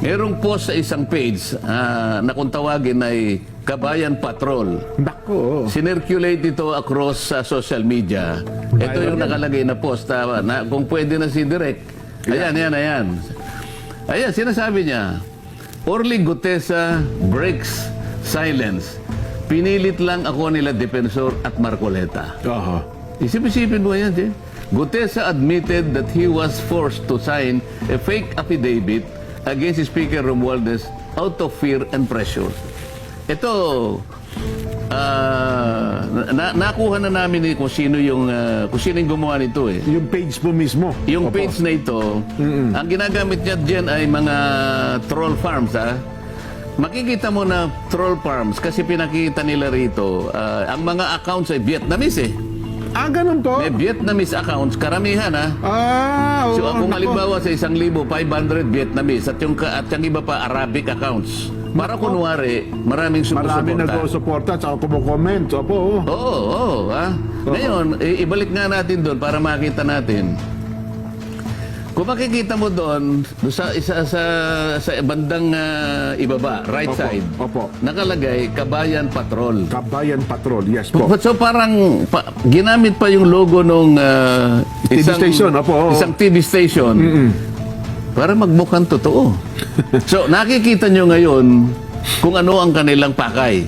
Merong post sa isang page na kung tawagin ay Kabayan Patrol. Nako. Sinirculate ito across sa social media. Ito yung nakalagay na post. Na, kung pwede na si Direk. Ayan, ayan. Ayan, sinasabi niya, Orly Gutesa breaks silence. Pinilit lang ako nila Defensor at Marcoleta. Isip-isipin mo yan, Jen. Gutesa admitted that he was forced to sign a fake affidavit against Speaker Romualdez out of fear and pressure. Ito, nakuha na namin kung sino yung gumawa nito eh. Yung page po mismo. Yung page na ito, ang ginagamit niya dyan ay mga troll farms, ha? Makikita mo na troll farms kasi pinakita nila rito, ang mga accounts ay Vietnamese eh. Ganun po? May Vietnamese accounts, karamihan ha. So kung halimbawa sa 1,500 Vietnamese at yung iba pa Arabic accounts. Para kunwari, maraming sumusuporta. Maraming nag-suporta at kumo-comment. Opo. Oo. Ngayon, ibalik nga natin doon para makita natin. Kung makikita mo doon, sa bandang ibaba, right side, nakalagay, Kabayan Patrol. Kabayan Patrol, yes po. So parang, ginamit pa yung logo nung TV station, isang TV station. Para magmukhang totoo. So, nakikita nyo ngayon kung ano ang kanilang pakay.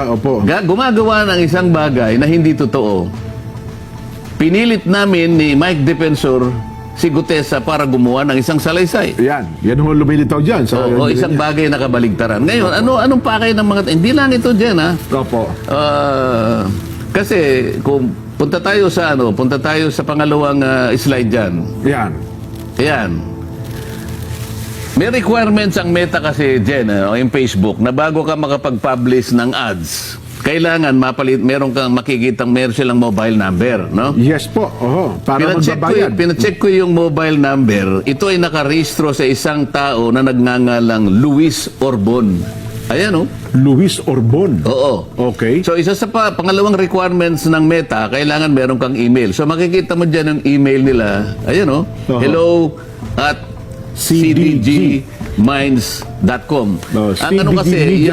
Opo. Gumagawa ng isang bagay na hindi totoo. Pinilit namin ni Mike Defensor si Gutesa para gumawa ng isang salaysay. Yan ho lumilitaw dyan. O isang bagay na kabaligtaran. Ngayon, anong pakay ng mga... Hindi lang ito dyan, ha? Opo. Kasi, kung punta tayo sa pangalawang slide dyan. Yan. May requirements ang Meta kasi, Jen, yung Facebook, na bago ka makapag-publish ng ads, kailangan meron kang makikitang meron silang mobile number, no? Yes po. Para magbabayad. Pinacheck ko yung mobile number. Ito ay nakarehistro sa isang tao na nagngangalang Luis Orbon. Ayan, oh. Luis Orbon? Oo. Okay. So, isa sa pangalawang requirements ng Meta, kailangan meron kang email. So, makikita mo dyan yung email nila. Ayan, oh. Hello at cdgminds.com. Ang ano kasi,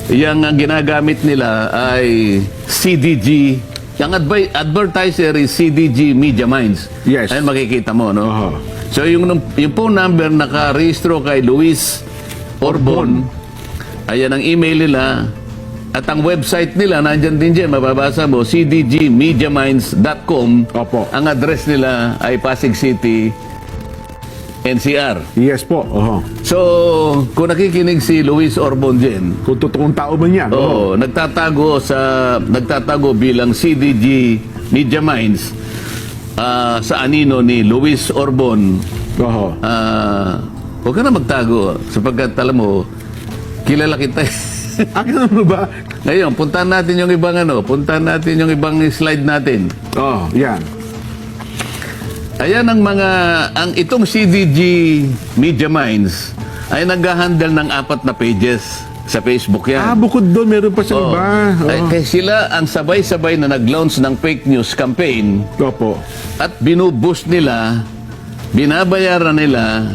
yung ginagamit nila ay CDG. Yung advertiser is CDG Media Minds. Yes. Ayan, makikita mo, no? So, yung phone number nakarehistro kay Luis Orbon, ayan ang email nila. At ang website nila, nandyan din dyan, mababasa mo, cdgmediaminds.com. Opo. Ang address nila ay Pasig City, NCR. Yes po. So, kung nakikinig si Luis Orbon dyan, kung totoong tao man yan. nagtatago bilang CDG Media Minds sa anino ni Luis Orbon. Huwag ka na magtago sapagkat alam mo, kilala kita. Ano ba? Ngayon, puntahan natin yung ibang slide natin. Yan. Ayan itong CDG Media Minds ay nag-handle ng 4 na pages sa Facebook yan. Bukod doon, meron pa siyang iba. Kaya sila ang sabay-sabay na nag-launch ng fake news campaign. Opo. At binuboost nila, binabayaran nila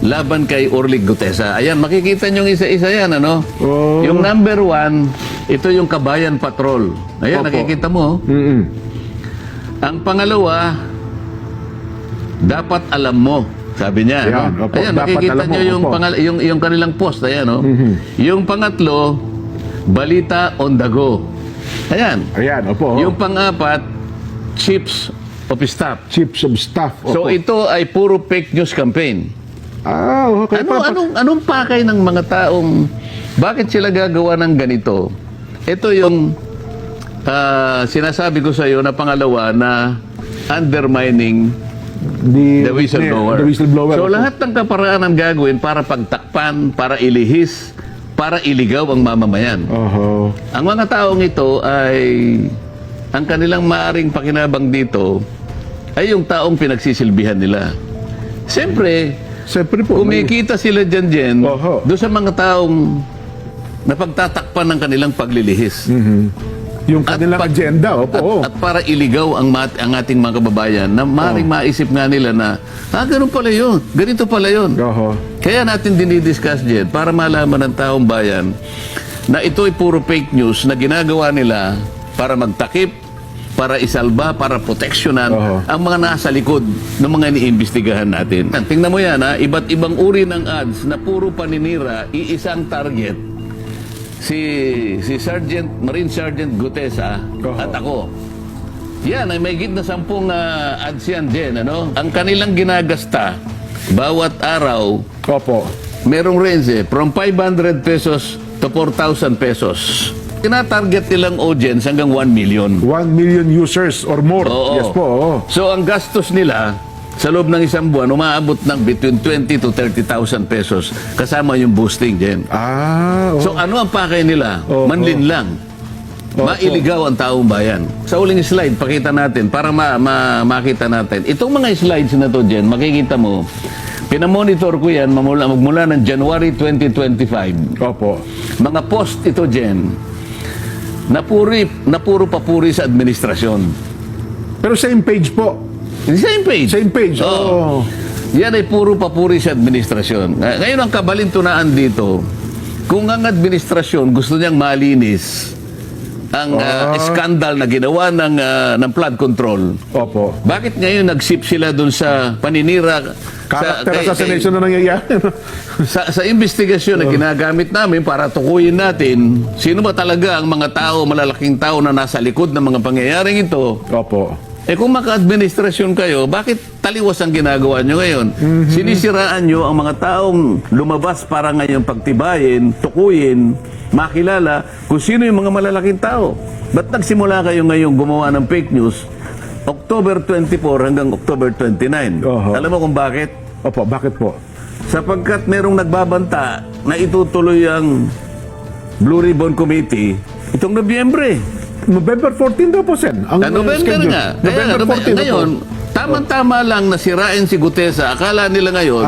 laban kay Orly Gutesa. Ayan, makikita nyo isa-isa yan, ano? Yung number 1, ito yung Kabayan Patrol. Ayan, nakikita mo. Ang pangalawa, dapat alam mo, sabi niya. Ayan, makikita nyo yung kanilang post. Ayan, no? Yung pangatlo, balita on the go. Ayan. Opo. Yung pang-apat, chips of staff. Chips of staff. So ito ay puro fake news campaign. Okay. Anong pakay ng mga taong, bakit sila gagawa ng ganito? Ito yung sinasabi ko sa iyo na pangalawa na undermining the whistleblower. So lahat ng kaparaanan gagawin para pagtakpan, para ilihis, para iligaw ang mamamayan. Ang mga taong ito ay, ang kanilang maaring pakinabang dito ay yung taong pinagsisilbihan nila. Siyempre po, kumikita sila dyan doon sa mga taong napagtatakpan ng kanilang paglilihis. Yung kanilang agenda, opo. At para iligaw ang ating mga kababayan na maaaring maisip nga nila na, ganun pala yun, ganito pala yun. Oho. Kaya natin dinidiscuss dyan para malaman ng taong bayan na ito ay puro fake news na ginagawa nila para magtakip, para isalba, para proteksyonan ang mga nasa likod ng mga iniimbestigahan natin. Tingnan mo yan, iba't ibang uri ng ads na puro paninira, iisang target. Si Marine Sergeant Gutesa at ako. Yan, ay may git na 10 ads yan din, ano? Ang kanilang ginagasta, bawat araw, Opo. merong range from 500 pesos to 4,000 pesos. Tinatarget nilang audience hanggang 1 million. 1 million users or more. Oo. Yes po, oo. So ang gastos nila sa loob ng isang buwan, umaabot ng between 20 to 30,000 pesos kasama yung boosting din. So ano ang pakay nila? Manlin lang. Mailigaw ang taong bayan. Sa uling slide, pakita natin para makita natin. Itong mga slides na to, Jen, makikita mo, pinamonitor ko yan magmula ng January 2025. Opo. Mga post ito, Jen, na puro papuri sa administrasyon. Pero same page po. Same page. Same page, oo. Yan ay puro papuri sa administrasyon. Ngayon ang kabalintunaan dito, kung ang administrasyon gusto niyang malinis ang skandal na ginawa ng flood control, Opo. bakit ngayon nag-sip sila dun sa paninira Character assassination na nangyayari. sa investigasyon na ginagamit namin para tukuyin natin sino ba talaga ang mga tao, malalaking tao na nasa likod ng mga pangyayaring ito. Opo. Kung maka-administrasyon kayo, bakit taliwas ang ginagawa nyo ngayon? Sinisiraan nyo ang mga taong lumabas para ngayon pagtibayin, tukuyin, makilala kung sino yung mga malalaking tao. Ba't nagsimula kayo ngayon gumawa ng fake news October 24 hanggang October 29? Alam mo kung bakit? Opo, bakit po? Sapagkat merong nagbabanta na itutuloy ang Blue Ribbon Committee itong Nobyembre. November 14 daw po, Sen. Ang November schedule. nga. November 14 na po. Ngayon, tama-tama lang na sirain si Gutesa. Akala nila ngayon.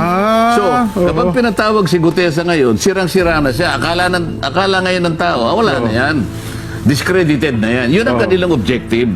So, kapag pinatawag si Gutesa ngayon, sirang-sira na siya. Akala ngayon ng tao, wala na yan. Discredited na yan. Yun ang kanilang objective.